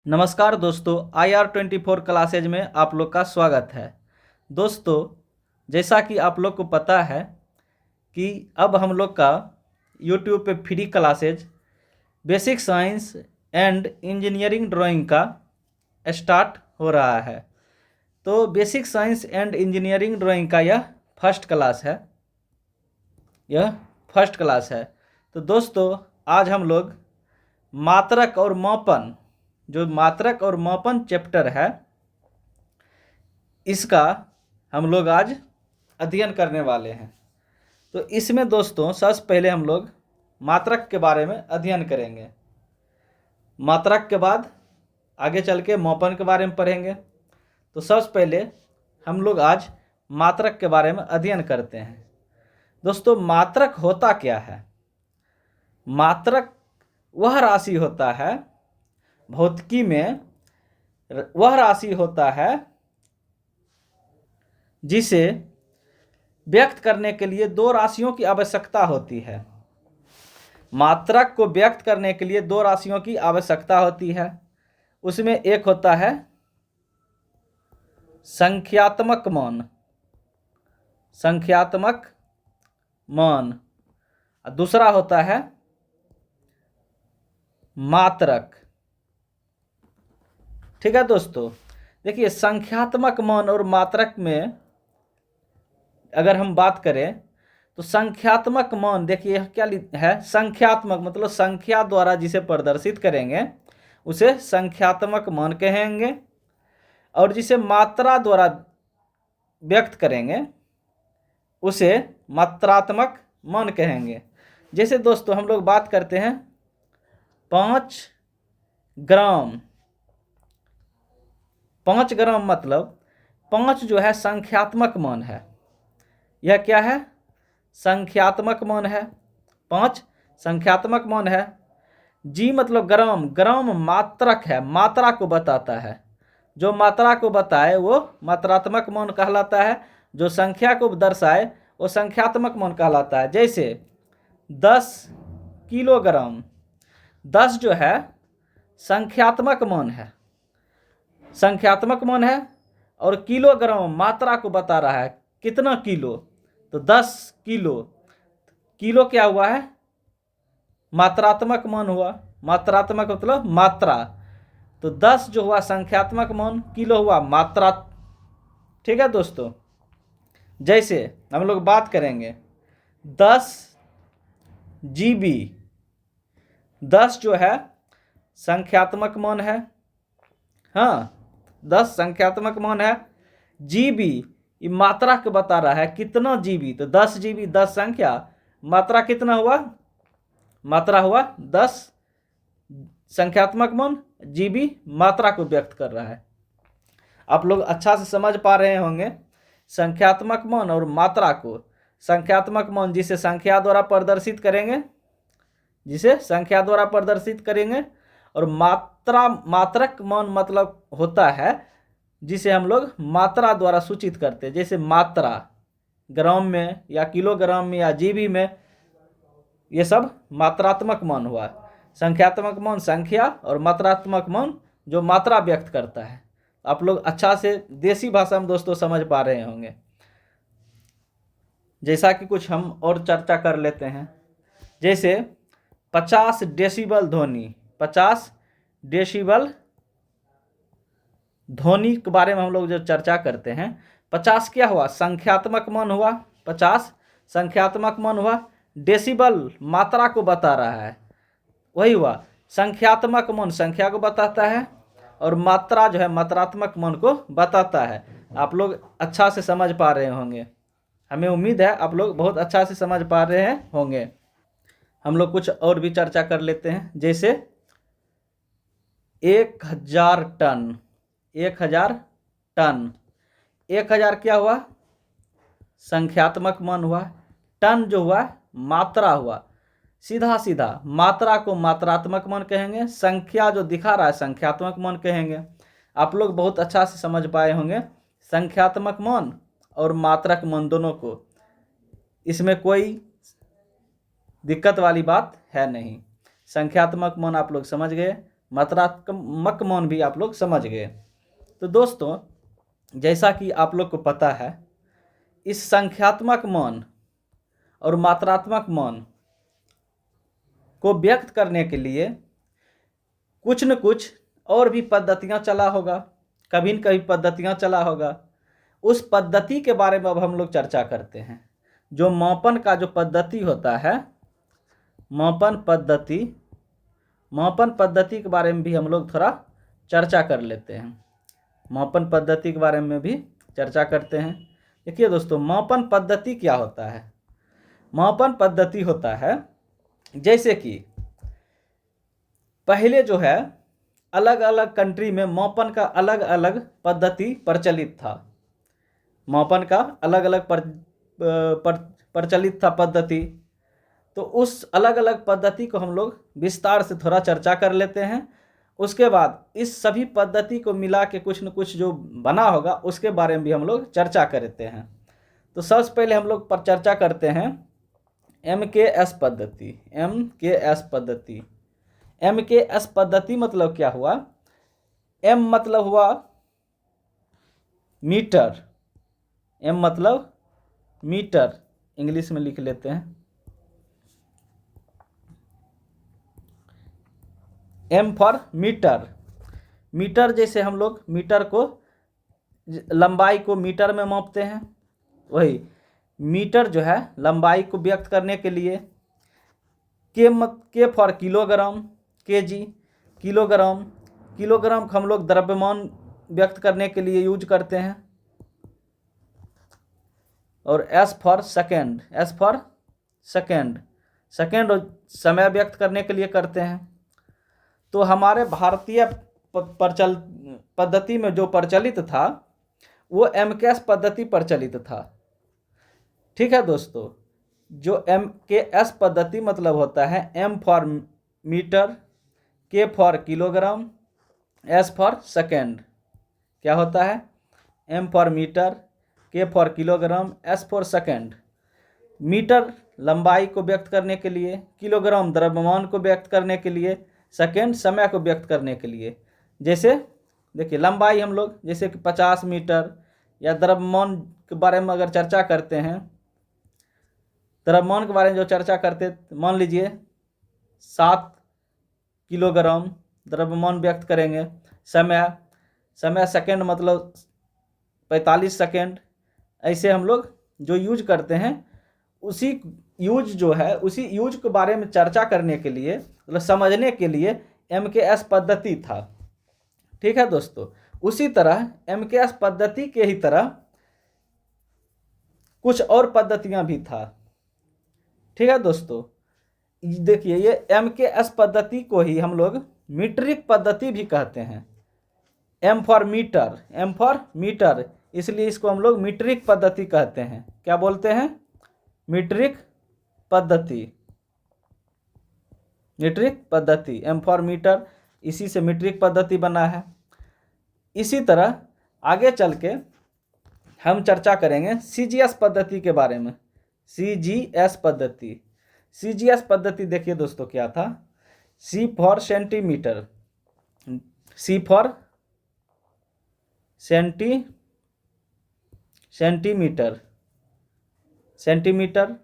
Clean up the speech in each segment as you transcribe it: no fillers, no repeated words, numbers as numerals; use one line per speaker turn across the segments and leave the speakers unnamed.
नमस्कार दोस्तों, IR24 classes में आप लोग का स्वागत है। दोस्तों, जैसा कि आप लोग को पता है कि अब हम लोग का YouTube पे free classes basic science and engineering drawing का स्टार्ट हो रहा है। तो basic science and engineering drawing का यह फर्स्ट क्लास है। तो दोस्तों, आज हम लोग मात्रक और मापन, जो मात्रक और मापन चैप्टर है, इसका हम लोग आज अध्ययन करने वाले हैं। तो इसमें दोस्तों सबसे पहले हम लोग मात्रक के बारे में अध्ययन करेंगे। मात्रक के बाद आगे चल के मापन के बारे में पढ़ेंगे। तो सबसे पहले हम लोग आज मात्रक के बारे में अध्ययन करते हैं। दोस्तों, मात्रक होता क्या है? मात्रक वह राशि होता है, भौतिकी में वह राशि होता है जिसे व्यक्त करने के लिए दो राशियों की आवश्यकता होती है। मात्रक को व्यक्त करने के लिए दो राशियों की आवश्यकता होती है। उसमें एक होता है संख्यात्मक मान, और दूसरा होता है मात्रक। ठीक है दोस्तों, देखिए संख्यात्मक मान और मात्रक में अगर हम बात करें तो संख्यात्मक मान, देखिए क्या है, संख्यात्मक मतलब संख्या द्वारा जिसे प्रदर्शित करेंगे उसे संख्यात्मक मान कहेंगे, और जिसे मात्रा द्वारा व्यक्त करेंगे उसे मात्रात्मक मान कहेंगे। जैसे दोस्तों हम लोग बात करते हैं 5 ग्राम। 5 ग्राम मतलब 5 जो है संख्यात्मक मान है। यह क्या है? संख्यात्मक मान है। 5 संख्यात्मक मान है। जी मतलब ग्राम, ग्राम मात्रक है, मात्रा को बताता है। जो मात्रा को बताए वो मात्रात्मक मान कहलाता है, जो संख्या को दर्शाए वो संख्यात्मक मान कहलाता है। जैसे 10 किलोग्राम, 10 जो है संख्यात्मक मान है, और किलोग्राम मात्रा को बता रहा है कितना किलो, तो 10 किलो। किलो क्या हुआ है? मात्रात्मक मान हुआ। मात्रात्मक मतलब मात्रा। तो 10 जो हुआ संख्यात्मक मान, किलो हुआ मात्रा। ठीक है दोस्तों, जैसे हम लोग बात करेंगे 10 GB। 10 जो है संख्यात्मक मान है। हाँ, 10 संख्यात्मक मान है। GB ये मात्रा को बता रहा है कितना GB, तो 10 GB 10 संख्या, मात्रा कितना हुआ? मात्रा हुआ 10 संख्यात्मक मान, GB मात्रा को व्यक्त कर रहा है। आप लोग अच्छा से समझ पा रहे होंगे संख्यात्मक मान और मात्रा को। संख्यात्मक मान जिसे संख्या द्वारा प्रदर्शित करेंगे, और मात्रक मान मतलब होता है जिसे हम लोग मात्रा द्वारा सूचित करते हैं। जैसे मात्रा ग्राम में या किलोग्राम में या GB में, ये सब मात्रात्मक मान हुआ। संख्यात्मक मान संख्या, और मात्रात्मक मान जो मात्रा व्यक्त करता है। आप लोग अच्छा से देसी भाषा में दोस्तों समझ पा रहे होंगे। जैसा कि कुछ हम और चर्चा कर लेते हैं। जैसे 50 डेसिबल ध्वनि, 50 डेसिबल ध्वनि के बारे में हम लोग जो चर्चा करते हैं, 50 क्या हुआ? संख्यात्मक मान हुआ। 50 संख्यात्मक मान हुआ। डेसिबल मात्रा को बता रहा है, वही हुआ। संख्यात्मक मान संख्या को बताता है, और मात्रा जो है मात्रात्मक मान को बताता है। आप लोग अच्छा से समझ पा रहे होंगे, हमें उम्मीद है आप लोग बहुत अच्छा से समझ पा रहे होंगे। हम लोग कुछ और भी चर्चा कर लेते हैं। जैसे 1000 टन। 1000 टन, 1000 क्या हुआ? संख्यात्मक मान हुआ। टन जो हुआ मात्रा हुआ। सीधा मात्रा को मात्रात्मक मान कहेंगे, संख्या जो दिखा रहा है संख्यात्मक मान कहेंगे। आप लोग बहुत अच्छा से समझ पाए होंगे संख्यात्मक मान और मात्रक मान दोनों को, इसमें कोई दिक्कत वाली बात है नहीं। संख्यात्मक मान आप लोग समझ गए, मात्रात्मक मान भी आप लोग समझ गए। तो दोस्तों, जैसा कि आप लोग को पता है, इस संख्यात्मक मान और मात्रात्मक मान को व्यक्त करने के लिए कुछ न कुछ और भी पद्धतियां चला होगा, कभी न कभी पद्धतियां चला होगा। उस पद्धति के बारे में अब हम लोग चर्चा करते हैं। जो मापन का जो पद्धति होता है, मापन पद्धति के बारे में भी हम लोग थोड़ा चर्चा कर लेते हैं। मापन पद्धति के बारे में भी चर्चा करते हैं। देखिए दोस्तों, मापन पद्धति क्या होता है? मापन पद्धति होता है, जैसे कि पहले जो है अलग अलग कंट्री में मापन का अलग अलग पद्धति प्रचलित था। मापन का अलग अलग प्रचलित था पद्धति। तो उस अलग अलग पद्धति को हम लोग विस्तार से थोड़ा चर्चा कर लेते हैं। उसके बाद इस सभी पद्धति को मिला के कुछ न कुछ जो बना होगा उसके बारे में भी हम लोग चर्चा करते हैं। तो सबसे पहले हम लोग पर चर्चा करते हैं MKS पद्धति। MKS पद्धति, MKS पद्धति मतलब क्या हुआ? M मतलब हुआ मीटर, M मतलब मीटर, इंग्लिश में लिख लेते हैं। M for metre. मीटर जैसे हम लोग मीटर को, लंबाई को मीटर में मापते हैं, वही मीटर जो है लंबाई को व्यक्त करने के लिए। के for kilogram, kg, kilogram. Kilogram को हम लोग द्रव्यमान व्यक्त करने के लिए यूज करते हैं। और S for second, S for second, second समय व्यक्त करने के लिए करते हैं। तो हमारे भारतीय पद्धति में जो प्रचलित था वो MKS पद्धति प्रचलित था। ठीक है दोस्तों, जो MKS पद्धति मतलब होता है M for metre, K for kilogram, S for second. क्या होता है? M for metre, K for kilogram, S for second. Metre लंबाई को व्यक्त करने के लिए, किलोग्राम द्रव्यमान को व्यक्त करने के लिए, सेकेंड समय को व्यक्त करने के लिए। जैसे देखिए लंबाई हम लोग जैसे कि 50 मीटर, या द्रव्यमान के बारे में अगर चर्चा करते हैं, द्रव्यमान के बारे में जो चर्चा करते, मान लीजिए 7 किलोग्राम द्रव्यमान व्यक्त करेंगे। समय सेकेंड मतलब 45 सेकेंड। ऐसे हम लोग जो यूज करते हैं, उसी यूज जो है उसी यूज के बारे में चर्चा करने के लिए, मतलब समझने के लिए MKS पद्धति था। ठीक है दोस्तों, उसी तरह MKS पद्धति के ही तरह कुछ और पद्धतियां भी था। ठीक है दोस्तों, देखिए ये MKS पद्धति को ही हम लोग मीट्रिक पद्धति भी कहते हैं। M for metre, M for metre, इसलिए इसको हम लोग मीट्रिक पद्धति कहते हैं। क्या बोलते हैं? मीट्रिक पद्धति, मीट्रिक पद्धति, M फॉर मीटर, इसी से मीट्रिक पद्धति बना है। इसी तरह आगे चल के हम चर्चा करेंगे CGS पद्धति के बारे में। CGS पद्धति, CGS पद्धति देखिए दोस्तों क्या था? C for centimetre, C for centimetre, centimetre.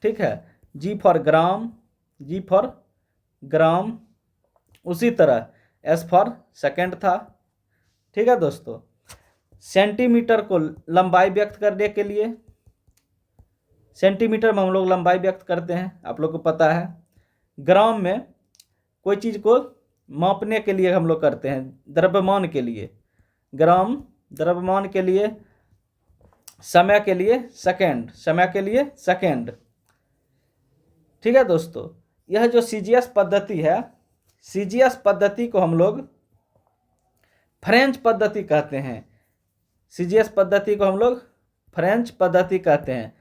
ठीक है। G for gram, G for gram. उसी तरह S फॉर सेकेंड था। ठीक है दोस्तों, सेंटीमीटर को लंबाई व्यक्त करने के लिए, सेंटीमीटर में हम लोग लंबाई व्यक्त करते हैं, आप लोग को पता है। ग्राम में कोई चीज़ को मापने के लिए हम लोग करते हैं, द्रव्यमान के लिए ग्राम, द्रव्यमान के लिए, समय के लिए सेकेंड, समय के लिए सेकेंड। ठीक है दोस्तों, यह जो CGS पद्धति है, CGS पद्धति को हम लोग फ्रेंच पद्धति कहते हैं। CGS पद्धति को हम लोग फ्रेंच पद्धति कहते हैं।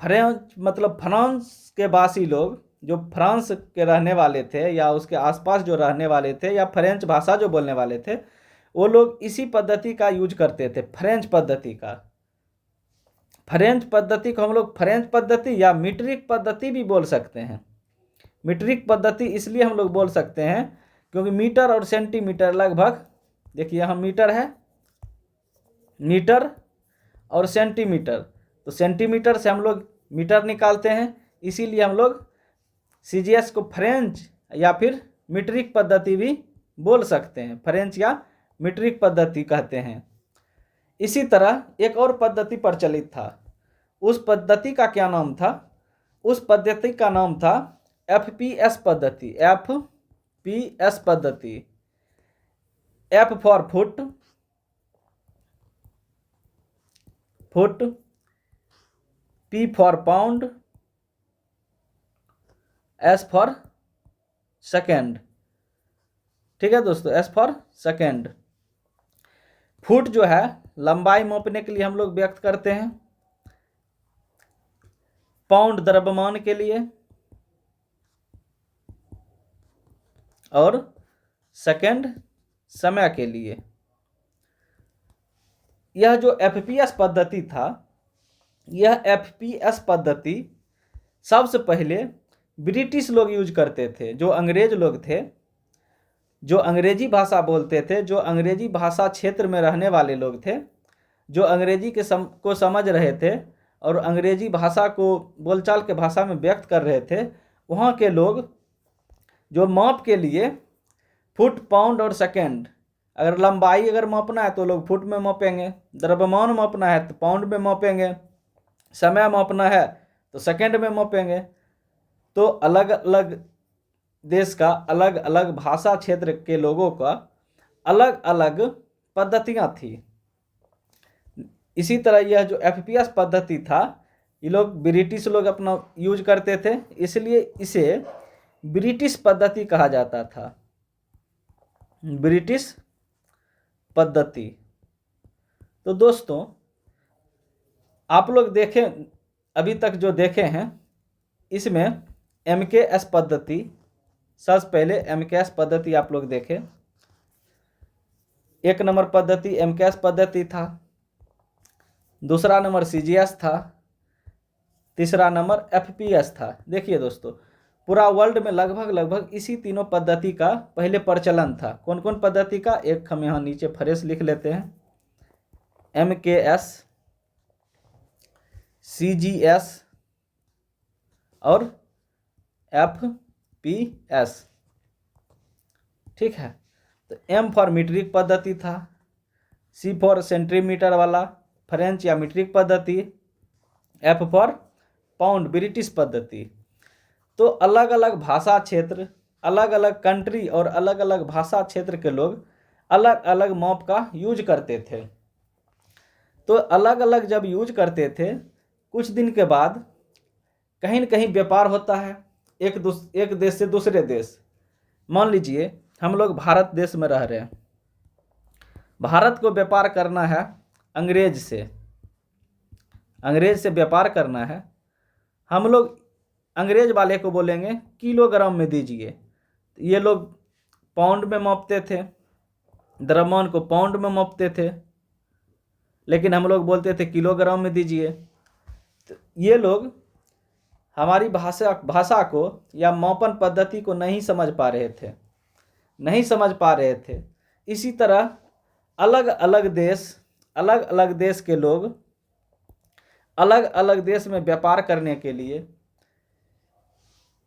फ्रेंच मतलब फ्रांस के वासी लोग, जो फ्रांस के रहने वाले थे या उसके आसपास जो रहने वाले थे या फ्रेंच भाषा जो बोलने वाले थे, वो लोग इसी पद्धति का यूज करते थे, फ्रेंच पद्धति का। फ्रेंच पद्धति को हम लोग फ्रेंच पद्धति या मीट्रिक पद्धति भी बोल सकते हैं। मीट्रिक पद्धति इसलिए हम लोग बोल सकते हैं क्योंकि मीटर और सेंटीमीटर लगभग, देखिए यहाँ मीटर है, मीटर और सेंटीमीटर, तो सेंटीमीटर से हम लोग मीटर निकालते हैं, इसीलिए हम लोग सीजीएस को फ्रेंच या फिर मीट्रिक पद्धति भी बोल सकते हैं, फ्रेंच या मीट्रिक पद्धति कहते हैं। इसी तरह एक और पद्धति प्रचलित था, उस पद्धति का क्या नाम था? उस पद्धति का नाम था एफपीएस पद्धति। एफपीएस पद्धति, F for foot, P for pound, S for second. ठीक है दोस्तों, एस फॉर सेकेंड। फुट जो है लंबाई मापने के लिए हम लोग व्यक्त करते हैं, पाउंड द्रव्यमान के लिए, और सेकेंड समय के लिए। यह जो एफपीएस पद्धति था, यह एफपीएस पद्धति सबसे पहले ब्रिटिश लोग यूज करते थे, जो अंग्रेज लोग थे, जो अंग्रेजी भाषा बोलते थे, जो अंग्रेजी भाषा क्षेत्र में रहने वाले लोग थे, जो अंग्रेजी को समझ रहे थे और अंग्रेजी भाषा को बोलचाल के भाषा में व्यक्त कर रहे थे, वहाँ के लोग जो माप के लिए फुट, पाउंड और सेकेंड, अगर लंबाई अगर मापना है तो लोग फुट में मापेंगे, द्रव्यमान मापना है तो पाउंड में मापेंगे, समय मापना है तो सेकेंड में मापेंगे। तो अलग अलग देश का, अलग अलग भाषा क्षेत्र के लोगों का अलग अलग पद्धतियाँ थी। इसी तरह यह जो एफपीएस पद्धति था, ये लोग ब्रिटिश लोग अपना यूज करते थे, इसलिए इसे ब्रिटिश पद्धति कहा जाता था, ब्रिटिश पद्धति। तो दोस्तों आप लोग देखें, अभी तक जो देखे हैं, इसमें एमकेएस पद्धति, सबसे पहले एमकेएस पद्धति आप लोग देखें। एक नंबर पद्धति एमकेएस पद्धति था, दूसरा नंबर सीजीएस था, तीसरा नंबर एफपीएस था। देखिए दोस्तों, पूरा वर्ल्ड में लगभग इसी तीनों पद्धति का पहले प्रचलन था। कौन कौन पद्धति का, एक हम यहाँ नीचे फ्रेश लिख लेते हैं, एमकेएस, सीजीएस और एफपीएस। ठीक है, तो एम फॉर मीट्रिक पद्धति था, सी फॉर सेंटीमीटर वाला फ्रेंच या मीट्रिक पद्धति, एफ फॉर पाउंड ब्रिटिश पद्धति। तो अलग अलग भाषा क्षेत्र, अलग अलग कंट्री और अलग अलग भाषा क्षेत्र के लोग अलग अलग माप का यूज करते थे। तो अलग अलग जब यूज करते थे, कुछ दिन के बाद कहीं न कहीं व्यापार होता है एक देश से दूसरे देश। मान लीजिए हम लोग भारत देश में रह रहे हैं, भारत को व्यापार करना है अंग्रेज से, अंग्रेज से व्यापार करना है। हम लोग अंग्रेज वाले को बोलेंगे किलोग्राम में दीजिए, ये लोग पाउंड में मापते थे, द्रव्यमान को पाउंड में मापते थे, लेकिन हम लोग बोलते थे किलोग्राम में दीजिए। तो ये लोग हमारी भाषा को या मापन पद्धति को नहीं समझ पा रहे थे। इसी तरह अलग अलग देश के लोग अलग अलग देश में व्यापार करने के लिए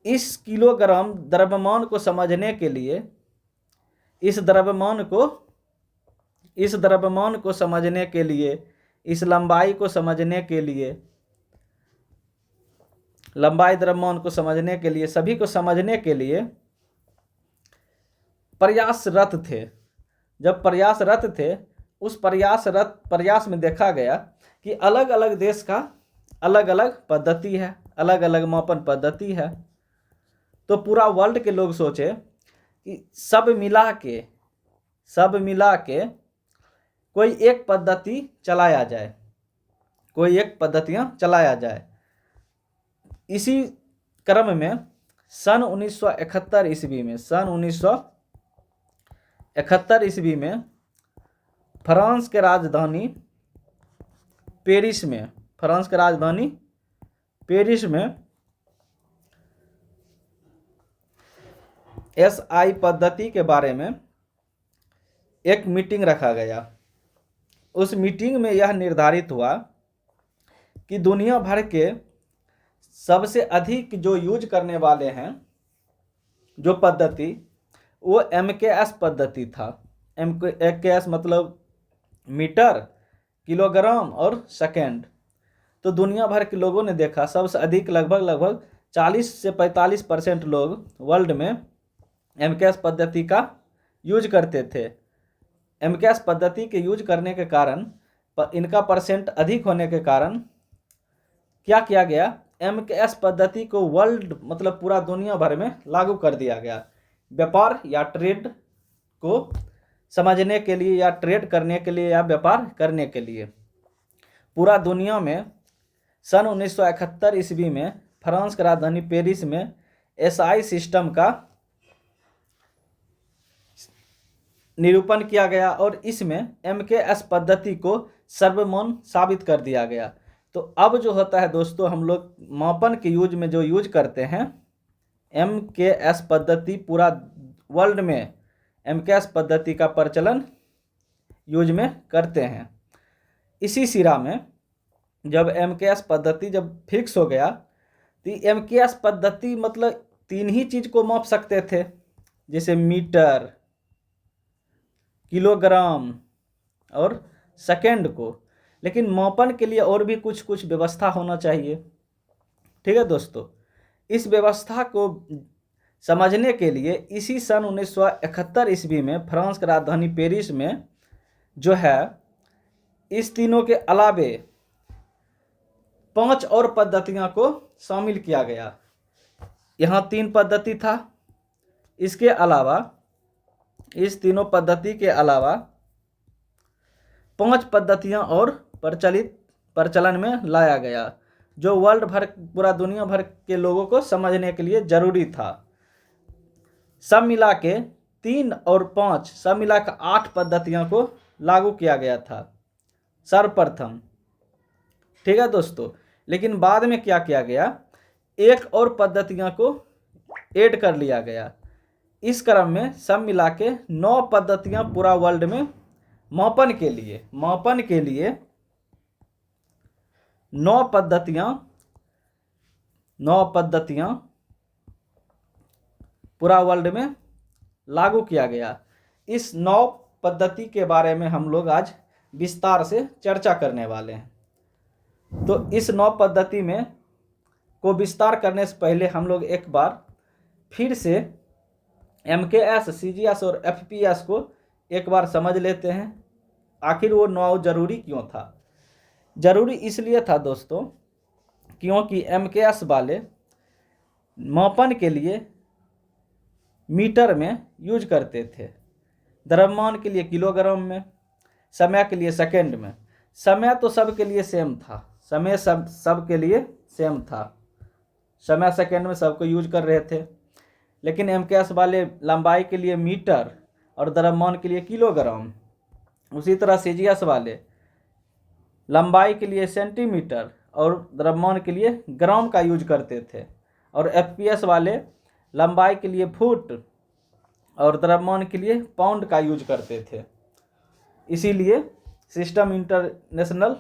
इस किलोग्राम द्रव्यमान को समझने के लिए, इस द्रव्यमान को समझने के लिए, इस लंबाई को समझने के लिए, लंबाई द्रव्यमान को समझने के लिए, सभी को समझने के लिए प्रयासरत थे। जब प्रयासरत थे, उस प्रयास में देखा गया कि अलग अलग देश का अलग अलग पद्धति है, अलग अलग मापन पद्धति है। तो पूरा वर्ल्ड के लोग सोचे कि सब मिला के कोई एक पद्धति चलाया जाए, कोई एक पद्धतियाँ चलाया जाए। इसी क्रम में सन 1971 ईस्वी में फ्रांस के राजधानी पेरिस में SI पद्धति के बारे में एक मीटिंग रखा गया। उस मीटिंग में यह निर्धारित हुआ कि दुनिया भर के सबसे अधिक जो यूज करने वाले हैं जो पद्धति, वो MKS पद्धति था। MKS मतलब मीटर, किलोग्राम और सेकेंड। तो दुनिया भर के लोगों ने देखा सबसे अधिक लगभग 40 से 45% लोग वर्ल्ड में MKS पद्धति का यूज करते थे। MKS पद्धति के यूज करने के कारण, इनका परसेंट अधिक होने के कारण क्या किया गया, MKS पद्धति को वर्ल्ड मतलब पूरा दुनिया भर में लागू कर दिया गया। व्यापार या ट्रेड को समझने के लिए या ट्रेड करने के लिए या व्यापार करने के लिए पूरा दुनिया में सन 1971 ईस्वी में फ्रांस की राजधानी पेरिस में SI सिस्टम का निरूपण किया गया और इसमें MKS पद्धति को सर्वमान्य साबित कर दिया गया। तो अब जो होता है दोस्तों, हम लोग मापन के यूज में जो यूज करते हैं MKS पद्धति, पूरा वर्ल्ड में MKS पद्धति का प्रचलन यूज में करते हैं। इसी सिरा में जब MKS पद्धति जब फिक्स हो गया तो MKS पद्धति मतलब 3 ही चीज को माप सकते थे, जैसे मीटर, किलोग्राम और सेकेंड को। लेकिन मापन के लिए और भी कुछ व्यवस्था होना चाहिए। ठीक है दोस्तों, इस व्यवस्था को समझने के लिए इसी सन 1971 ईस्वी में फ्रांस की राजधानी पेरिस में जो है इस तीनों के अलावे 5 और पद्धतियों को शामिल किया गया। यहाँ 3 पद्धति था, इसके अलावा इस तीनों पद्धति के अलावा 5 पद्धतियाँ और प्रचलन में लाया गया, जो वर्ल्ड भर पूरा दुनिया भर के लोगों को समझने के लिए जरूरी था। सब मिला के 3 और 5 सब मिला के 8 पद्धतियों को लागू किया गया था सर्वप्रथम। ठीक है दोस्तों, लेकिन बाद में क्या किया गया, 1 और पद्धतियों को ऐड कर लिया गया। इस क्रम में सब मिला के 9 पद्धतियां पूरा वर्ल्ड में मापन के लिए 9 पद्धतियां पूरा वर्ल्ड में लागू किया गया। इस 9 पद्धति के बारे में हम लोग आज विस्तार से चर्चा करने वाले हैं। तो इस 9 पद्धति में को विस्तार करने से पहले हम लोग एक बार फिर से MKS, CGS और FPS को एक बार समझ लेते हैं। आखिर वो 9 जरूरी क्यों था? जरूरी इसलिए था दोस्तों क्योंकि MKS वाले मापन के लिए मीटर में यूज करते थे, द्रव्यमान के लिए किलोग्राम में, समय के लिए सेकंड में। समय तो सबके लिए सेम था, समय सबके लिए सेम था, समय सेकंड में सबको यूज कर रहे थे। लेकिन MKS वाले लंबाई के लिए मीटर और द्रव्यमान के लिए किलोग्राम, उसी तरह CGS वाले लंबाई के लिए सेंटीमीटर और द्रव्यमान के लिए ग्राम का यूज करते थे, और FPS वाले लंबाई के लिए फुट और द्रव्यमान के लिए पाउंड का यूज करते थे। इसीलिए सिस्टम इंटरनेशनल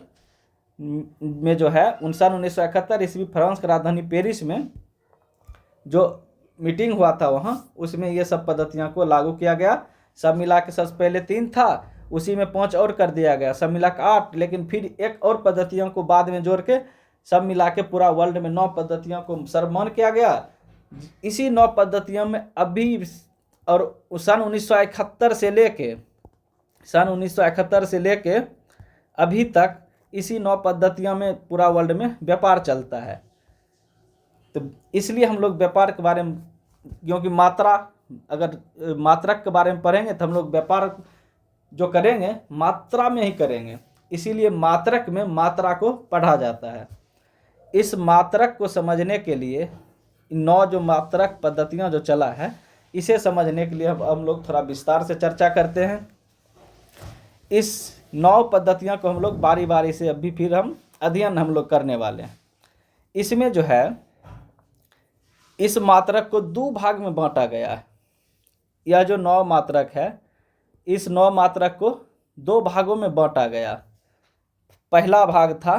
में जो है 1971 ईस्वी फ्रांस की राजधानी पेरिस में जो मीटिंग हुआ था वहाँ, उसमें ये सब पद्धतियों को लागू किया गया। सब मिला के सबसे पहले 3 था, उसी में 5 और कर दिया गया, सब मिला के 8। लेकिन फिर एक और पद्धतियों को बाद में जोड़ के सब मिला के पूरा वर्ल्ड में 9 पद्धतियों को सर्वमान्य किया गया। इसी 9 पद्धतियों में अभी और सन 1971 से लेके अभी तक इसी 9 पद्धतियों में पूरा वर्ल्ड में व्यापार चलता है। तो इसलिए हम लोग व्यापार के बारे में, क्योंकि अगर मात्रक के बारे में पढ़ेंगे तो हम लोग व्यापार जो करेंगे मात्रा में ही करेंगे, इसीलिए मात्रक में मात्रा को पढ़ा जाता है। इस मात्रक को समझने के लिए 9 जो मात्रक पद्धतियां जो चला है, इसे समझने के लिए हम लोग थोड़ा विस्तार से चर्चा करते हैं। इस 9 पद्धतियों को हम लोग बारी बारी से अभी फिर अध्ययन हम लोग करने वाले हैं। इसमें जो है इस मात्रक को 2 भाग में बांटा गया है। यह जो 9 मात्रक है, इस 9 मात्रक को 2 भागों में बांटा गया। पहला भाग था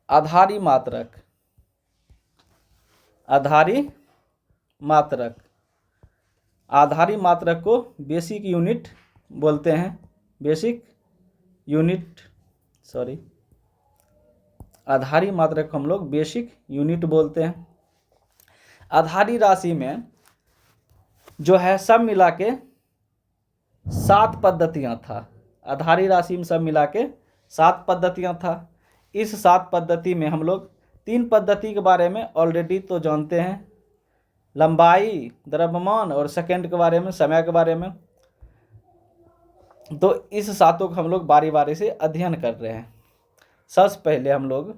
आधारी मात्रक। आधारी मात्रक, आधारी मात्रक को बेसिक यूनिट बोलते हैं। बेसिक यूनिट, सॉरी, आधारी मात्रक को हम लोग बेसिक यूनिट बोलते हैं। आधारी राशि में जो है सब मिला के 7 पद्धतियाँ था। आधारी राशि में सब मिला के 7 पद्धतियाँ था। इस 7 पद्धति में हम लोग 3 पद्धति के बारे में ऑलरेडी तो जानते हैं, लंबाई, द्रव्यमान और सेकंड के बारे में, समय के बारे में। तो इस 7 को हम लोग बारी बारी से अध्ययन कर रहे हैं। सबसे पहले हम लोग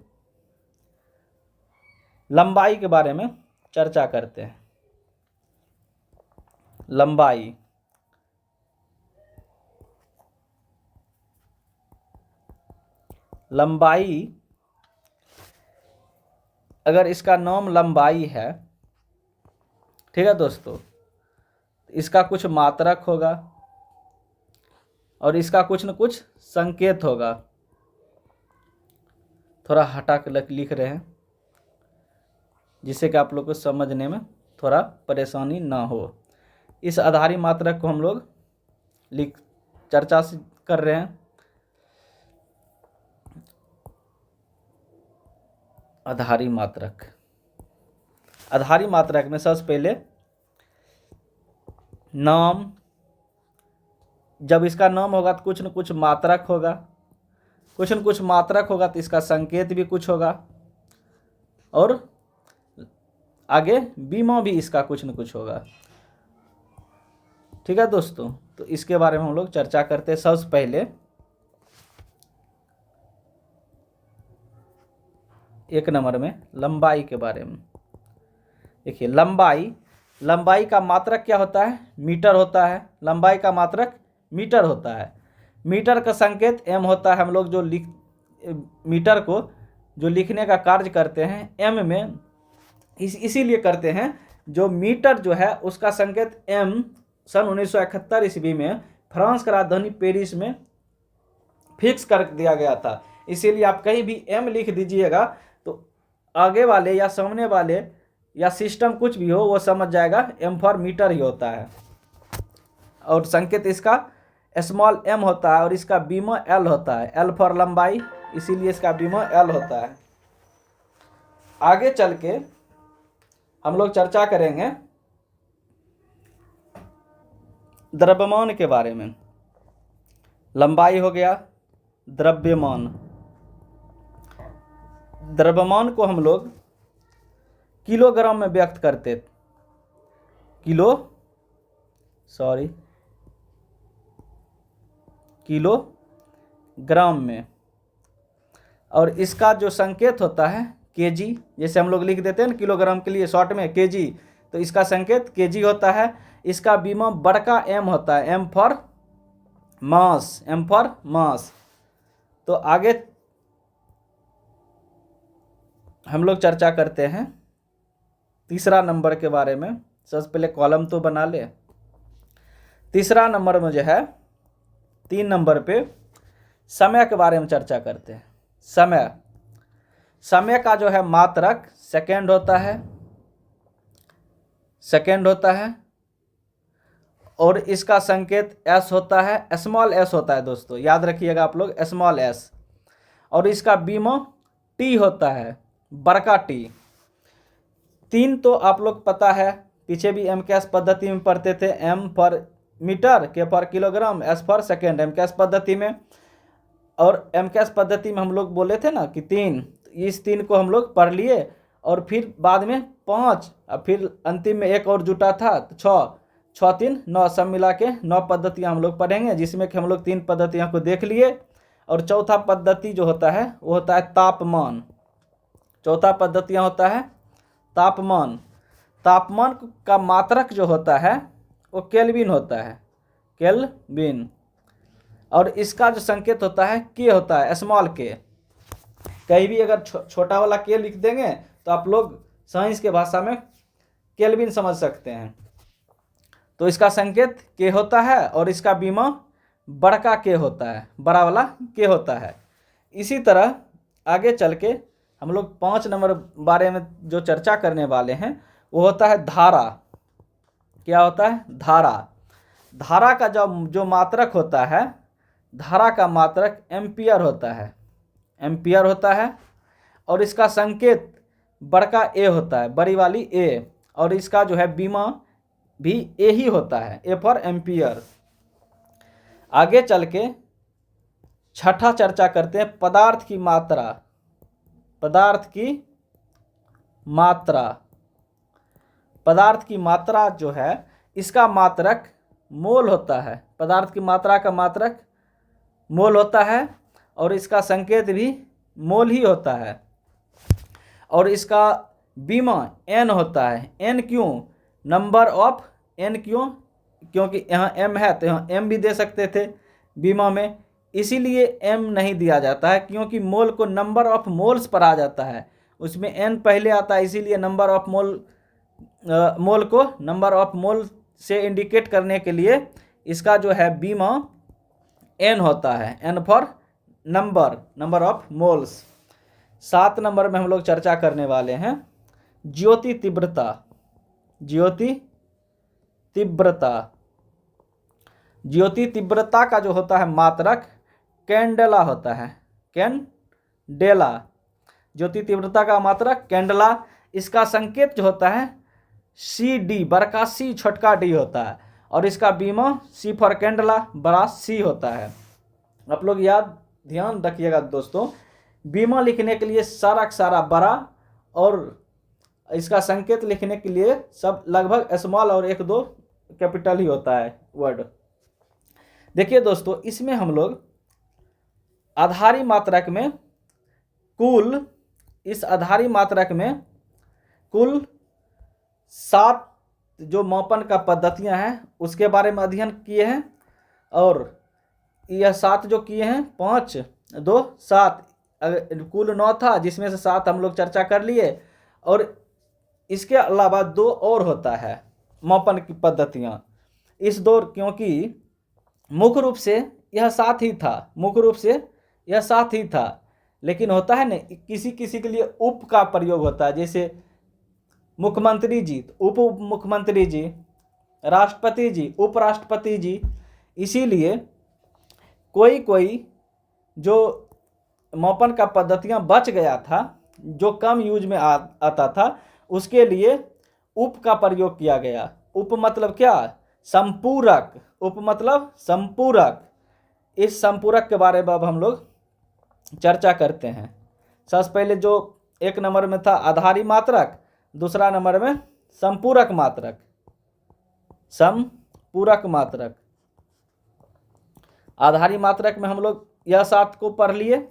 लंबाई के बारे में चर्चा करते हैं। लंबाई, लंबाई अगर इसका नाम लंबाई है, ठीक है दोस्तों, इसका कुछ मात्रक होगा और इसका कुछ न कुछ संकेत होगा। थोड़ा हटा के लिख रहे हैं जिससे कि आप लोग को समझने में थोड़ा परेशानी ना हो। इस आधारी मात्रक को हम लोग चर्चा कर रहे हैं। आधारी मात्रक, आधारी मात्रक में सबसे पहले नाम, जब इसका नाम होगा तो कुछ न कुछ मात्रक होगा, कुछ न कुछ मात्रक होगा तो इसका संकेत भी कुछ होगा, और आगे बीमा भी इसका कुछ न कुछ होगा। ठीक है दोस्तों, तो इसके बारे में हम लोग चर्चा करते हैं। सबसे पहले एक नंबर में लंबाई के बारे में देखिए। लंबाई, लंबाई का मात्रक क्या होता है? मीटर होता है। लंबाई का मात्रक मीटर होता है। मीटर का संकेत m होता है। हम लोग जो मीटर को जो लिखने का कार्य करते हैं m में इसीलिए करते हैं, जो मीटर जो है उसका संकेत m सन 1971 ईस्वी में फ्रांस का राजधानी पेरिस में फिक्स कर दिया गया था। इसीलिए आप कहीं भी m लिख दीजिएगा तो आगे वाले या सामने वाले या सिस्टम कुछ भी हो वो समझ जाएगा m फॉर मीटर ही होता है, और संकेत इसका स्मॉल m होता है और इसका बीमा l होता है। l फॉर लंबाई, इसीलिए इसका बीमा l होता है। आगे चल के हम लोग चर्चा करेंगे द्रव्यमान के बारे में। लंबाई हो गया, द्रव्यमान। द्रव्यमान को हम लोग किलोग्राम में व्यक्त करते, किलोग्राम में, और इसका जो संकेत होता है केजी, जैसे हम लोग लिख देते हैं ना किलोग्राम के लिए शॉर्ट में केजी, तो इसका संकेत केजी होता है। इसका बीमा बड़का m होता है, m for mass, m for mass. तो आगे हम लोग चर्चा करते हैं तीसरा नंबर के बारे में। सबसे पहले कॉलम तो बना ले। तीसरा नंबर में जो है 3 नंबर पे समय के बारे में चर्चा करते हैं। समय, समय का जो है मात्रक सेकंड होता है, सेकंड होता है, और इसका संकेत s होता है, स्मॉल s होता है दोस्तों, याद रखिएगा आप लोग, स्मॉल s। और इसका बीमा t होता है, बड़का t। 3 तो आप लोग पता है, पीछे भी MCAS पद्धति में पढ़ते थे, m for metre, k for kilogram, s for second, MCAS पद्धति में। और MCAS पद्धति में हम लोग बोले थे ना कि 3, इस 3 को हम लोग पढ़ लिए, और फिर बाद में 5, और फिर अंतिम में एक और जुटा था तो 6, 3, 9, सब मिला के 9 पद्धतियाँ हम लोग पढ़ेंगे, जिसमें कि हम लोग 3 पद्धतियाँ को देख लिए। और चौथा पद्धति जो होता है वो होता है तापमान। चौथा पद्धतियाँ होता है तापमान। तापमान का मात्रक जो होता है वो केल्विन होता है, केल्विन। और इसका जो संकेत होता है के होता है, स्मॉल के। कहीं भी अगर छोटा वाला के लिख देंगे तो आप लोग साइंस के भाषा में केल्विन समझ सकते हैं। तो इसका संकेत के होता है और इसका बीमा बड़का के होता है, बड़ा वाला के होता है। इसी तरह आगे चल के हम लोग 5 नंबर बारे में जो चर्चा करने वाले हैं वो होता है धारा। क्या होता है? धारा। धारा का जो मात्रक होता है, धारा का मात्रक एम्पियर होता है, एम्पियर होता है। और इसका संकेत बड़का ए होता है, बड़ी वाली ए। और इसका जो है बीमा भी ए ही होता है, ए फॉर एम्पियर। आगे चल के छठा चर्चा करते हैं पदार्थ की मात्रा। पदार्थ की मात्रा, पदार्थ की मात्रा जो है इसका मात्रक मोल होता है। पदार्थ की मात्रा का मात्रक मोल होता है और इसका संकेत भी मोल ही होता है। और इसका बीमा एन होता है। एन क्यों? नंबर ऑफ एन क्यों? क्योंकि यहाँ एम है तो यहाँ एम भी दे सकते थे बीमा में, इसीलिए एम नहीं दिया जाता है क्योंकि मोल को नंबर ऑफ मोल्स पर आ जाता है, उसमें एन पहले आता है, इसीलिए नंबर ऑफ मोल को नंबर ऑफ मोल से इंडिकेट करने के लिए इसका जो है बीमा एन होता है, N for number of moles. 7 number में हम लोग चर्चा करने वाले हैं ज्योति तीव्रता। ज्योति तीव्रता, ज्योति तीव्रता का जो होता है मात्रक कैंडेला होता है, कैंडेला। ज्योति तीव्रता का मात्रक कैंडेला। इसका संकेत जो होता है सी डी, बड़का सी छोटका डी होता है। और इसका बीमा सी फॉर कैंडेला, बड़ा सी होता है। आप लोग ध्यान रखिएगा दोस्तों, बीमा लिखने के लिए सारा बड़ा और इसका संकेत लिखने के लिए सब लगभग स्मॉल और 1-2 कैपिटल ही होता है वर्ड। देखिए दोस्तों, इसमें हम लोग आधारी मात्रक में कुल, इस आधारी मात्रक में कुल 7 जो मापन का पद्धतियां हैं उसके बारे में अध्ययन किए हैं। और यह 7 जो किए हैं, 5, 2, 7, कुल 9 था जिसमें से 7 हम लोग चर्चा कर लिए। और इसके अलावा 2 और होता है मापन की पद्धतियां। इस 2 क्योंकि मुख्य रूप से यह 7 ही था, मुख्य रूप से यह 7 ही था, लेकिन होता है ना किसी किसी के लिए उप का प्रयोग होता है, जैसे मुख्यमंत्री जी, उप मुख्यमंत्री जी, राष्ट्रपति जी, उपराष्ट्रपति जी। इसीलिए कोई जो मापन का पद्धतियां बच गया था, जो कम यूज में आता था, उसके लिए उप का प्रयोग किया गया। उप मतलब क्या? संपूरक। उप मतलब संपूरक। इस संपूरक के बारे में अब हम लोग चर्चा करते हैं। सबसे पहले जो 1 नंबर में था आधारी मात्रक, दूसरा नंबर में संपूरक मात्रक। संपूरक मात्रक, आधारी मात्रक में हम लोग यह 7 को पढ़ लिए।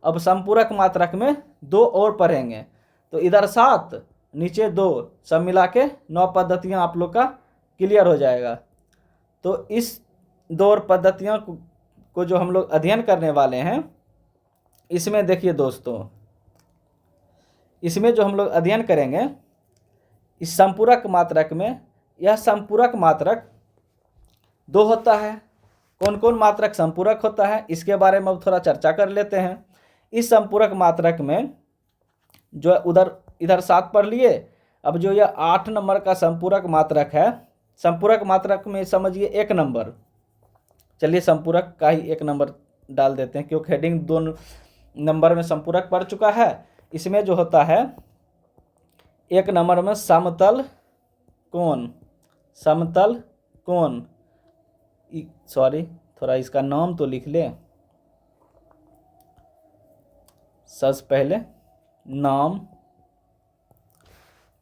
अब संपूरक मात्रक में 2 और पढ़ेंगे, तो इधर 7 नीचे 2, सब मिला के 9 पद्धतियां आप लोग का क्लियर हो जाएगा। तो इस 2 पद्धतियों को जो हम लोग अध्ययन करने वाले हैं, इसमें देखिए दोस्तों, इसमें जो हम लोग अध्ययन करेंगे इस संपूरक मात्रक में, यह संपूरक मात्रक 2 होता है। कौन कौन मात्रक संपूरक होता है इसके बारे में अब थोड़ा चर्चा कर लेते हैं। इस संपूरक मात्रक में जो इधर 7 पढ़ लिए, अब जो यह 8 नंबर का संपूरक मात्रक है, संपूरक मात्रक में समझिए 1 नंबर। चलिए संपूरक का ही 1 नंबर डाल देते हैं क्योंकि हेडिंग 2 नंबर में संपूरक पड़ चुका है। इसमें जो होता है 1 नंबर में समतल कोण, समतल कोण, सॉरी थोड़ा इसका नाम तो लिख ले। सबसे पहले नाम,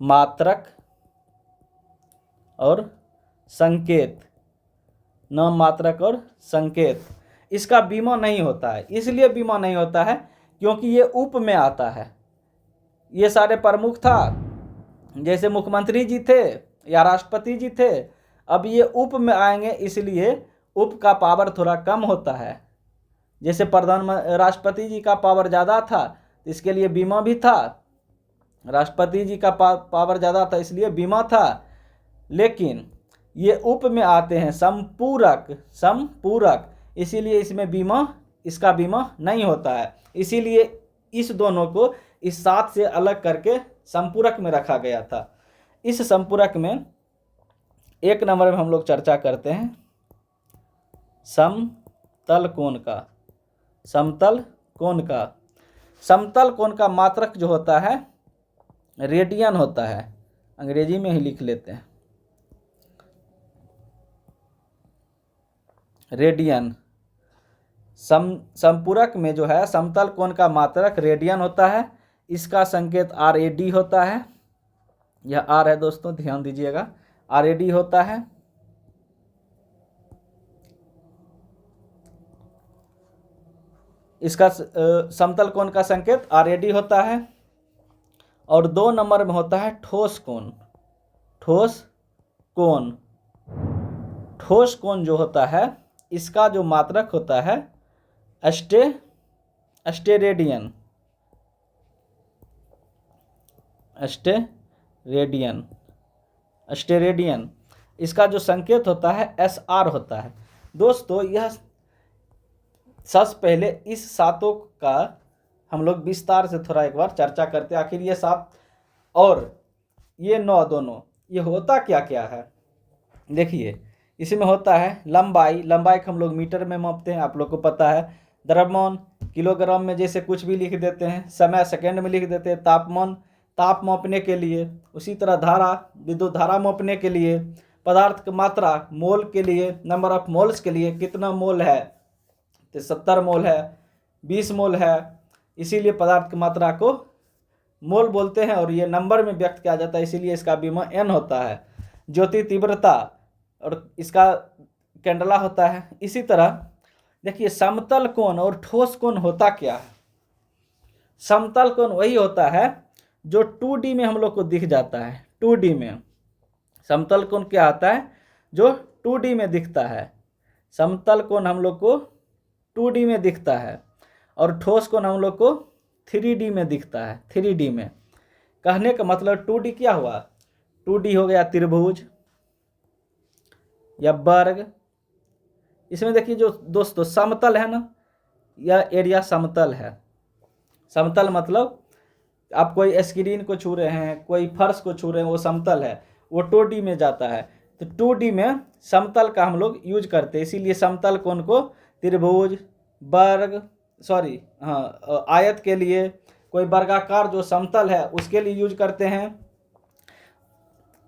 मात्रक और संकेत। नाम, मात्रक और संकेत। इसका बीमा नहीं होता है। इसलिए बीमा नहीं होता है क्योंकि ये उप में आता है। ये सारे प्रमुख था, जैसे मुख्यमंत्री जी थे या राष्ट्रपति जी थे, अब ये उप में आएंगे, इसलिए उप का पावर थोड़ा कम होता है। जैसे राष्ट्रपति जी का पावर ज़्यादा था, इसके लिए बीमा भी था। राष्ट्रपति जी का पावर ज़्यादा था इसलिए बीमा था। लेकिन ये उप में आते हैं संपूरक, संपूरक, इसीलिए इसमें बीमा, इसका बीमा नहीं होता है। इसीलिए इस दोनों को इस 7 से अलग करके संपूरक में रखा गया था। इस संपूरक में 1 नंबर में हम लोग चर्चा करते हैं समतल कोण का। समतल कोण का, समतल कोण का मात्रक जो होता है रेडियन होता है। अंग्रेजी में ही लिख लेते हैं, रेडियन। संपूरक में जो है समतल कोण का मात्रक रेडियन होता है। इसका संकेत RAD होता है। यह R है दोस्तों, ध्यान दीजिएगा, RAD होता है। इसका समतल कोण का संकेत RAD होता है। और 2 नंबर में होता है ठोस कोण। ठोस कोण, ठोस कोण जो होता है इसका जो मात्रक होता है स्टेरेडियन, स्टेरेडियन, स्टेरेडियन। इसका जो संकेत होता है SR होता है। दोस्तों यह सबसे पहले इस 7 का हम लोग विस्तार से थोड़ा एक बार चर्चा करते हैं। आखिर ये 7 और ये 9 दोनों ये होता क्या क्या है। देखिए इसमें होता है लंबाई, लंबाई को हम लोग मीटर में मापते हैं, आप लोग को पता है। द्रव्यमान किलोग्राम में जैसे कुछ भी लिख देते हैं। समय सेकंड में लिख देते हैं। तापमान, ताप मापने के लिए। उसी तरह धारा, विद्युत धारा मापने के लिए। पदार्थ की मात्रा मोल के लिए, नंबर ऑफ मोल्स के लिए, कितना मोल है तो 70 मोल है, 20 मोल है। इसीलिए पदार्थ की मात्रा को मोल बोलते हैं और ये नंबर में व्यक्त किया जाता है, इसीलिए इसका बीमा N होता है। ज्योति तीव्रता और इसका कैंडला होता है। इसी तरह देखिए समतल कोण और ठोस कोण होता क्या है। समतल कोण वही होता है जो 2D में हम लोग को दिख जाता है। 2D में समतल कोण क्या आता है जो 2D में दिखता है। समतल कोण हम लोग को 2D में दिखता है और ठोस कोण हम लोग को 3D में दिखता है। 3D में कहने का मतलब 2D क्या हुआ, 2D हो गया त्रिभुज या वर्ग। इसमें देखिए जो दोस्तों समतल है ना, यह एरिया समतल है। समतल मतलब आप कोई स्क्रीन को छू रहे हैं, कोई फर्श को छू रहे हैं, वो समतल है, वो 2D में जाता है। तो 2D में समतल का हम लोग यूज करते हैं, इसीलिए समतल कोण को त्रिभुज, वर्ग, आयत के लिए, कोई वर्गाकार जो समतल है उसके लिए यूज करते हैं।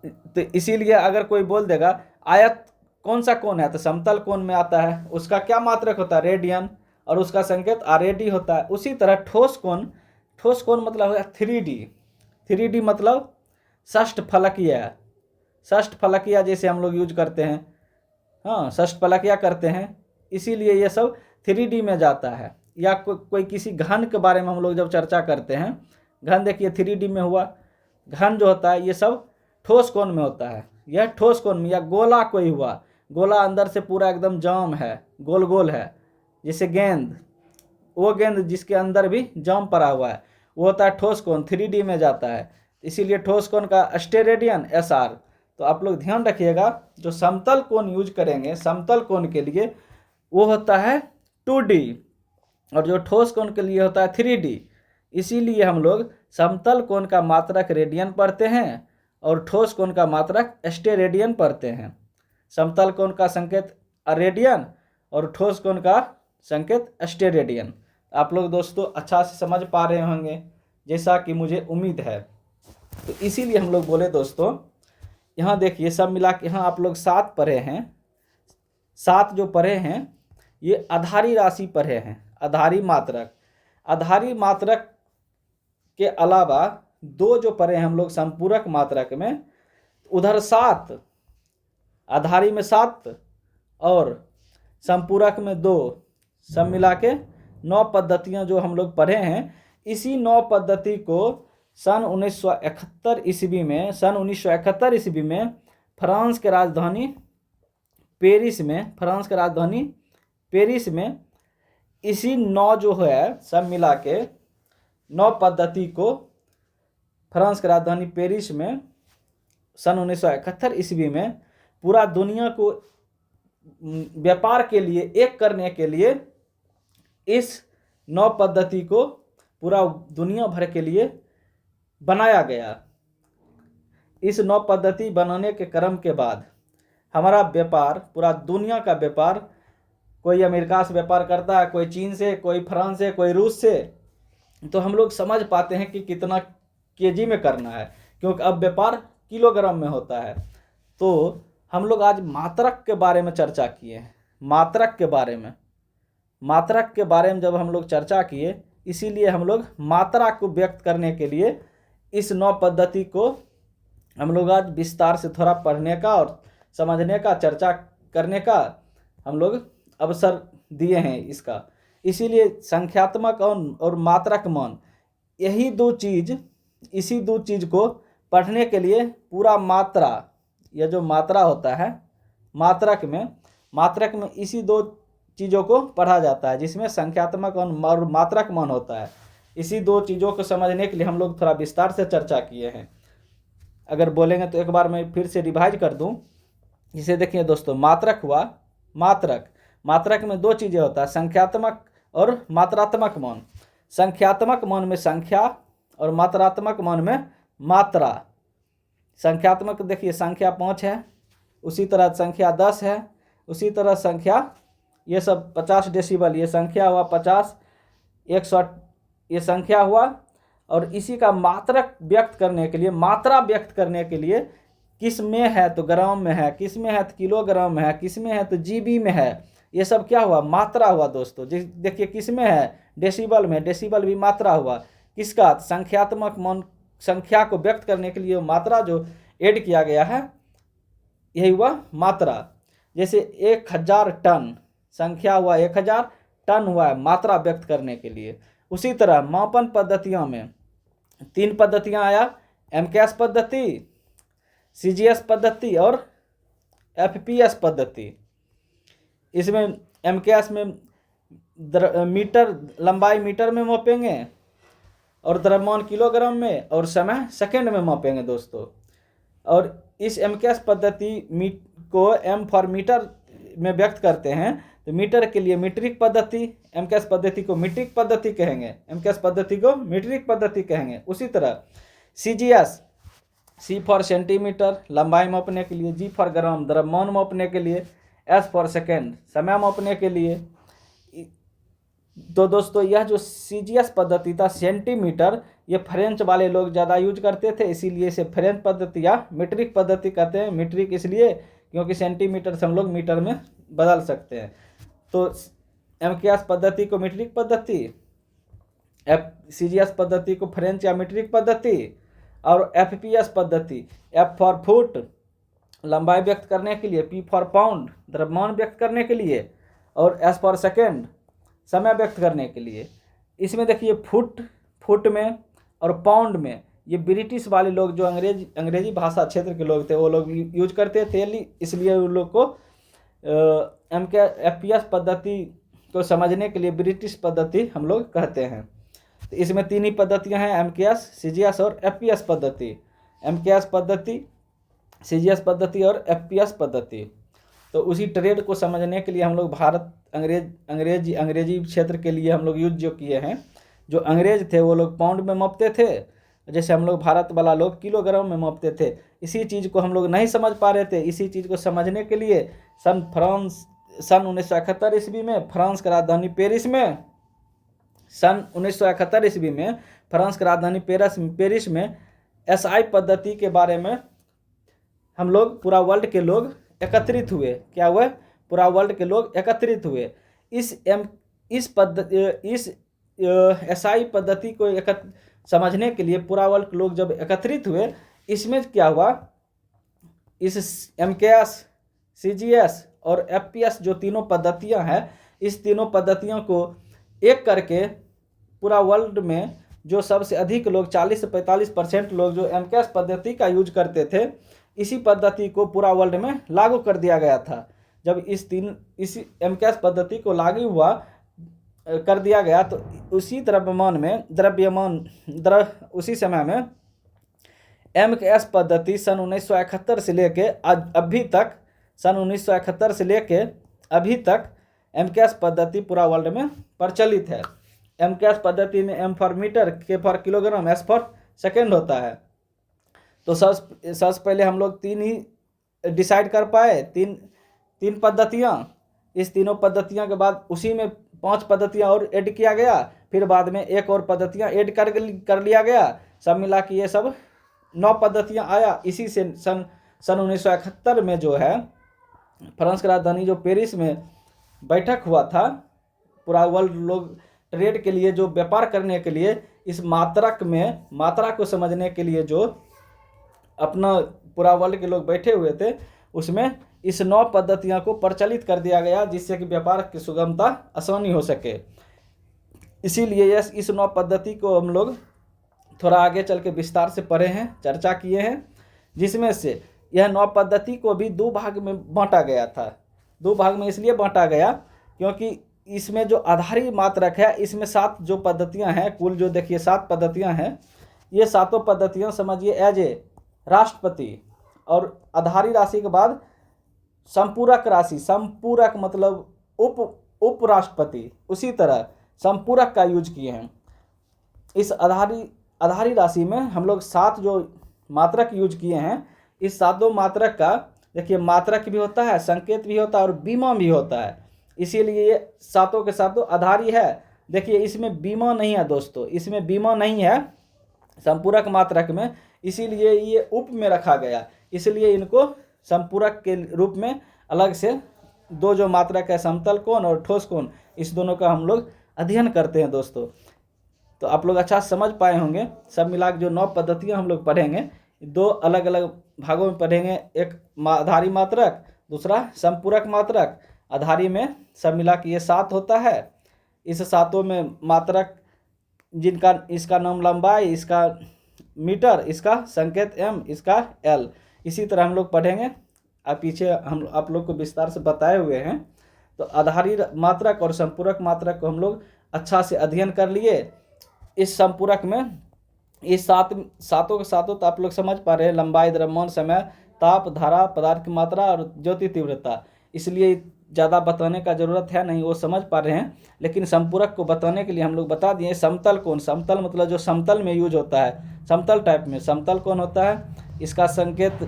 तो इसीलिए अगर कोई बोल देगा आयत कौन सा कोण है तो समतल कोण में आता है, उसका क्या मात्रक होता है रेडियन और उसका संकेत RAD होता है। उसी तरह ठोस कोण, ठोस कोण मतलब है 3D। 3D मतलब षष्ठ फलकीय, षष्ठ फलकीय जैसे हम लोग यूज करते हैं, षष्ठ फलकीय करते हैं, इसीलिए ये सब 3D में जाता है। या कोई किसी घन के बारे में हम लोग जब चर्चा करते हैं, घन देखिए 3D में हुआ। घन जो होता है ये सब ठोस कोण में होता है, यह ठोस कोण में। या गोला कोई हुआ, गोला अंदर से पूरा एकदम जाम है, गोल गोल है, जैसे गेंद, वो गेंद जिसके अंदर भी जाम पड़ा हुआ है वो होता है ठोस कोण, 3D में जाता है। इसीलिए ठोस कोण का स्टेरेडियन SR। तो आप लोग ध्यान रखिएगा, जो समतल कोण यूज करेंगे समतल कोण के लिए वो होता है 2D और जो ठोस कोण के लिए होता है 3D। इसीलिए हम लोग समतल कोण का मात्रक रेडियन पढ़ते हैं और ठोस कोण का मात्रक स्टेरेडियन पढ़ते हैं। समतल कोण का संकेत रेडियन और ठोस कोण का संकेत स्टेरेडियन। आप लोग दोस्तों अच्छा से समझ पा रहे होंगे जैसा कि मुझे उम्मीद है। तो इसीलिए हम लोग बोले दोस्तों, यहाँ देखिए सब मिला के यहाँ आप लोग 7 पढ़े हैं। 7 जो पढ़े हैं ये आधारी राशि पढ़े हैं, आधारी मात्रक। आधारी मात्रक के अलावा 2 जो पढ़े हैं हम लोग संपूरक मात्रक में, उधर 7, आधारी में 7 और संपूरक में 2, सब मिला के 9 पद्धतियाँ जो हम लोग पढ़े हैं। इसी 9 पद्धति को सन 1971 ईस्वी में, सन 1971 ईस्वी में फ्रांस के राजधानी पेरिस में, फ्रांस के राजधानी पेरिस में इसी 9 जो है सब मिला के 9 पद्धति को फ्रांस के राजधानी पेरिस में सन 1971 ईस्वी में पूरा दुनिया को व्यापार के लिए एक करने के लिए इस नौ पद्धति को पूरा दुनिया भर के लिए बनाया गया। इस नौ पद्धति बनाने के क्रम के बाद हमारा व्यापार, पूरा दुनिया का व्यापार, कोई अमेरिका से व्यापार करता है, कोई चीन से, कोई फ्रांस से, कोई रूस से, तो हम लोग समझ पाते हैं कि कितना केजी में करना है, क्योंकि अब व्यापार किलोग्राम में होता है। तो हम लोग आज मात्रक के बारे में चर्चा किए। मात्रक के बारे में जब हम लोग चर्चा किए, इसीलिए हम लोग मात्रा को व्यक्त करने के लिए इस नौ पद्धति को हम लोग आज विस्तार से थोड़ा पढ़ने का और समझने का, चर्चा करने का हम लोग अवसर दिए हैं इसका। इसीलिए संख्यात्मक और मात्रक मान, इसी दो चीज़ को पढ़ने के लिए पूरा मात्रा, यह जो मात्रा होता है मात्रक में इसी दो चीज़ों को पढ़ा जाता है, जिसमें संख्यात्मक और मात्रक मान होता है। इसी दो चीज़ों को समझने के लिए हम लोग थोड़ा विस्तार से चर्चा किए हैं। अगर बोलेंगे तो एक बार मैं फिर से रिवाइज कर दूं। इसे देखिए दोस्तों, मात्रक हुआ, मात्रक में दो चीज़ें होता है, संख्यात्मक और मात्रात्मक मान। संख्यात्मक मान में संख्या और मात्रात्मक मान में मात्रा। संख्यात्मक देखिए संख्या 5 है, उसी तरह संख्या 10 है, उसी तरह संख्या ये सब 50 डेसिबल, ये संख्या हुआ 50, 100 ये संख्या हुआ। और इसी का मात्रक व्यक्त करने के लिए, मात्रा व्यक्त करने के लिए, किस में है तो ग्राम में है, किस में है तो किलोग्राम में है, किस में है तो जीबी में है, ये सब क्या हुआ, मात्रा हुआ दोस्तों। देखिए किस में है, डेसिबल में, डेसिबल भी मात्रा हुआ। किसका, संख्यात्मक मान, संख्या को व्यक्त करने के लिए मात्रा जो ऐड किया गया है, यही हुआ मात्रा। जैसे 1000 टन, संख्या हुआ 1000, टन हुआ है मात्रा व्यक्त करने के लिए। उसी तरह मापन पद्धतियों में 3 पद्धतियां आया, एमकेएस पद्धति, सीजीएस पद्धति और एफपीएस पद्धति। इसमें एमकेएस में मीटर, लंबाई मीटर में मापेंगे और द्रव्यमान किलोग्राम में और समय सेकंड में मापेंगे दोस्तों। और इस एमकेएस पद्धति को एम फॉर मीटर में व्यक्त करते हैं, तो मीटर के लिए मीट्रिक पद्धति, एमकेएस पद्धति को मीट्रिक पद्धति कहेंगे, एमकेएस पद्धति को मीट्रिक पद्धति कहेंगे। उसी तरह सीजीएस, सी फॉर सेंटीमीटर लंबाई मापने के लिए, जी फॉर ग्राम द्रव्यमान मापने के लिए, एस फॉर सेकेंड समय मापने के लिए। तो दोस्तों यह जो सीजीएस पद्धति था, सेंटीमीटर, ये फ्रेंच वाले लोग ज़्यादा यूज करते थे, इसीलिए इसे फ्रेंच पद्धति या मीट्रिक पद्धति कहते हैं। मीट्रिक इसलिए क्योंकि सेंटीमीटर से हम लोग मीटर में बदल सकते हैं। तो एमकेएस पद्धति को मीट्रिक पद्धति, सीजीएस पद्धति को फ्रेंच या मीट्रिक पद्धति, और एफपीएस पद्धति, एफ फॉर फुट लंबाई व्यक्त करने के लिए, पी फॉर पाउंड द्रव्यमान व्यक्त करने के लिए, और एस फॉर सेकेंड समय व्यक्त करने के लिए। इसमें देखिए फुट में और पाउंड में, ये ब्रिटिश वाले लोग जो अंग्रेजी भाषा क्षेत्र के लोग थे, वो लोग यूज करते थे, इसलिए उन लोग को एफपीएस पद्धति को समझने के लिए ब्रिटिश पद्धति हम लोग कहते हैं। तो इसमें 3 ही पद्धतियां हैं, एमकेएस, सीजीएस और एफपीएस पद्धति। एमकेएस पद्धति, सीजीएस पद्धति और एफपीएस पद्धति। तो उसी ट्रेड को समझने के लिए हम लोग भारत अंग्रेजी क्षेत्र के लिए हम लोग यूज जो किए हैं। जो अंग्रेज थे वो लोग पाउंड में मापते थे, जैसे हम लोग भारत वाला लोग किलोग्राम में मापते थे। इसी चीज़ को हम लोग नहीं समझ पा रहे थे। इसी चीज़ को समझने के लिए सन 1971 ईस्वी में फ्रांस की राजधानी पेरिस में, सन 1971 ईस्वी में फ्रांस की राजधानी पेरिस में एसआई पद्धति के बारे में हम लोग, पूरा वर्ल्ड के लोग एकत्रित हुए। क्या हुए? पूरा वर्ल्ड के लोग एकत्रित हुए। इस एसआई पद्धति को समझने के लिए पूरा वर्ल्ड के लोग जब एकत्रित हुए, इसमें क्या हुआ, इस एमकेएस, सीजीएस और एफपीएस जो तीनों पद्धतियां हैं, इस तीनों पद्धतियों को एक करके पूरा वर्ल्ड में जो सबसे अधिक लोग 40 से 45% लोग जो एमकेएस पद्धति का यूज करते थे, इसी पद्धति को पूरा वर्ल्ड में लागू कर दिया गया था। जब इसी एमकेएस पद्धति को लागू कर दिया गया, तो उसी उसी समय में एमकेएस पद्धति सन 1971 से लेके आज अभी तक सन 1971 से लेके अभी तक एमकेएस पद्धति पूरा वर्ल्ड में प्रचलित है। एमकेएस पद्धति में एम फॉर मीटर, के for kilogram, S for second होता है। तो सबसे पहले हम लोग 3 ही डिसाइड कर पाए, तीन पद्धतियाँ। इस तीनों पद्धतियों के बाद उसी में 5 पद्धतियाँ और ऐड किया गया, फिर बाद में एक और पद्धतियाँ ऐड कर लिया गया। सब मिला के ये सब 9 पद्धतियाँ आया। इसी से सन 1971 में जो है फ्रांस की राजधानी जो पेरिस में बैठक हुआ था, पूरा वर्ल्ड लोग ट्रेड के लिए, जो व्यापार करने के लिए, इस मात्रा को समझने के लिए जो अपना पूरा वर्ल्ड के लोग बैठे हुए थे, उसमें इस 9 पद्धतियों को प्रचलित कर दिया गया, जिससे कि व्यापार की सुगमता आसानी हो सके। इसीलिए इस 9 पद्धति को हम लोग थोड़ा आगे चल के विस्तार से पढ़े हैं, चर्चा किए हैं, जिसमें से यह 9 पद्धति को भी 2 भाग में बांटा गया था। 2 भाग में इसलिए बांटा गया क्योंकि इसमें जो आधारी मात्रक है, इसमें 7 जो पद्धतियां हैं, कुल जो देखिए 7 पद्धतियां हैं, ये 7 पद्धतियां समझिए एज ए राष्ट्रपति, और आधारी राशि के बाद संपूरक राशि, संपूरक मतलब उपराष्ट्रपति, उसी तरह संपूरक का यूज किए हैं। इस आधारी राशि में हम लोग 7 जो मात्रक यूज किए हैं, इस 7 मात्रक का देखिए मात्रक भी होता है, संकेत भी होता है और बीमा भी होता है। इसीलिए ये 7 के 7 आधारी है। देखिए इसमें बीमा नहीं है दोस्तों, इसमें बीमा नहीं है संपूरक मात्रक में, इसीलिए ये उप में रखा गया। इसलिए इनको संपूरक के रूप में अलग से 2 जो मात्रक है, समतल कोण और ठोस कोण, इस दोनों का हम लोग अध्ययन करते हैं दोस्तों। तो आप लोग अच्छा समझ पाए होंगे। सब मिला के जो 9 पद्धतियाँ हम लोग पढ़ेंगे, 2 अलग अलग भागों में पढ़ेंगे। एक आधारी मात्रक, दूसरा संपूरक मात्रक। आधारी में सब मिला के ये 7 होता है। इस 7 में मात्रक जिनका, इसका नाम लंबाई, इसका मीटर, इसका संकेत एम, इसका एल, इसी तरह हम लोग पढ़ेंगे। अब पीछे हम आप लोग को विस्तार से बताए हुए हैं। तो आधारी मात्रक और संपूरक मात्रक को हम लोग अच्छा से अध्ययन कर लिए। इस संपूरक में इस 7 के 7 तो आप लोग समझ पा रहे हैं, लंबाई, द्रव्यमान, समय, ताप, धारा, पदार्थ की मात्रा और ज्योति तीव्रता। इसलिए ज़्यादा बताने का ज़रूरत है नहीं, वो समझ पा रहे हैं। लेकिन संपूरक को बताने के लिए हम लोग बता दिए। समतल कोण, समतल मतलब जो समतल में यूज होता है, समतल टाइप में समतल कोण होता है। इसका संकेत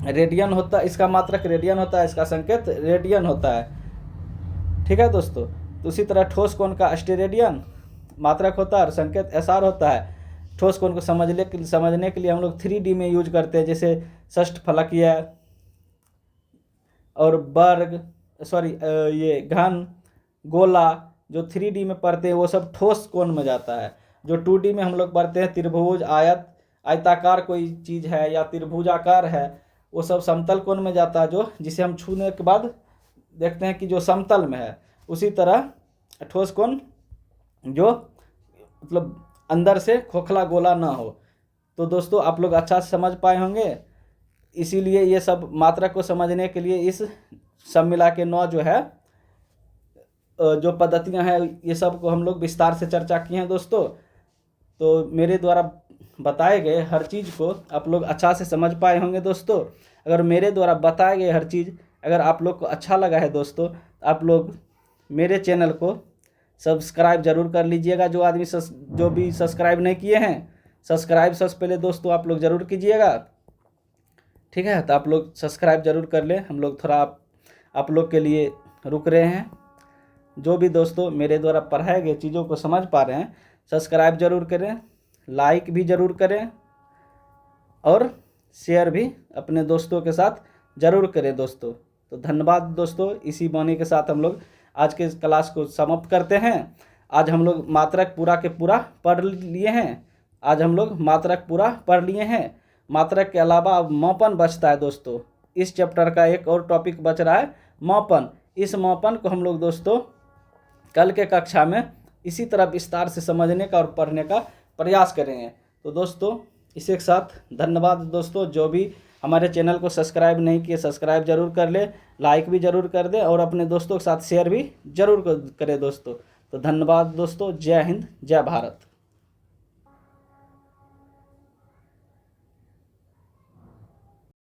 रेडियन होता है, इसका मात्रक रेडियन होता है, इसका संकेत रेडियन होता है। ठीक है दोस्तों। तो उसी तरह ठोस कोण का स्टेरेडियन मात्रक होता है और संकेत एसआर होता है। ठोस कोण को समझने के लिए हम लोग 3D में यूज करते हैं, जैसे षष्ठफलकीय और वर्ग, ये घन, गोला, जो 3D में पढ़ते हैं वो सब ठोस कोण में जाता है। जो 2D में हम लोग पढ़ते हैं, त्रिभुज, आयताकार कोई चीज़ है या त्रिभुजाकार है, वो सब समतल कोण में जाता है, जो जिसे हम छूने के बाद देखते हैं कि जो समतल में है। उसी तरह ठोस कोण जो मतलब अंदर से खोखला गोला ना हो। तो दोस्तों आप लोग अच्छा से समझ पाए होंगे। इसीलिए ये सब मात्रक को समझने के लिए इस सब मिला के 9 जो है जो पद्धतियां हैं, ये सब को हम लोग विस्तार से चर्चा किए हैं दोस्तों। तो मेरे द्वारा बताए गए हर चीज़ को आप लोग अच्छा से समझ पाए होंगे दोस्तों। अगर मेरे द्वारा बताए गए हर चीज़ अगर आप लोग को अच्छा लगा है दोस्तों, आप लोग मेरे चैनल को सब्सक्राइब जरूर कर लीजिएगा। जो भी सब्सक्राइब नहीं किए हैं, सब्सक्राइब सबसे पहले दोस्तों आप लोग ज़रूर कीजिएगा। ठीक है, तो आप लोग सब्सक्राइब जरूर कर लें। हम लोग थोड़ा आप लोग के लिए रुक रहे हैं। जो भी दोस्तों मेरे द्वारा पढ़ाए गए चीज़ों को समझ पा रहे हैं, सब्सक्राइब जरूर करें, लाइक भी ज़रूर करें और शेयर भी अपने दोस्तों के साथ ज़रूर करें दोस्तों। तो धन्यवाद दोस्तों। इसी वाणी के साथ हम लोग आज के क्लास को समाप्त करते हैं। आज हम लोग मात्रक पूरा के पूरा पढ़ लिए हैं। मात्रक के अलावा अब मापन बचता है दोस्तों। इस चैप्टर का एक और टॉपिक बच रहा है, मापन। इस मापन को हम लोग दोस्तों कल के कक्षा में इसी तरह विस्तार से समझने का और पढ़ने का प्रयास करेंगे। तो दोस्तों इसी के साथ धन्यवाद दोस्तों। जो भी हमारे चैनल को सब्सक्राइब नहीं किए, सब्सक्राइब जरूर कर ले, लाइक भी जरूर कर दे और अपने दोस्तों के साथ शेयर भी जरूर करें दोस्तों। तो धन्यवाद दोस्तों। जय हिंद, जय भारत।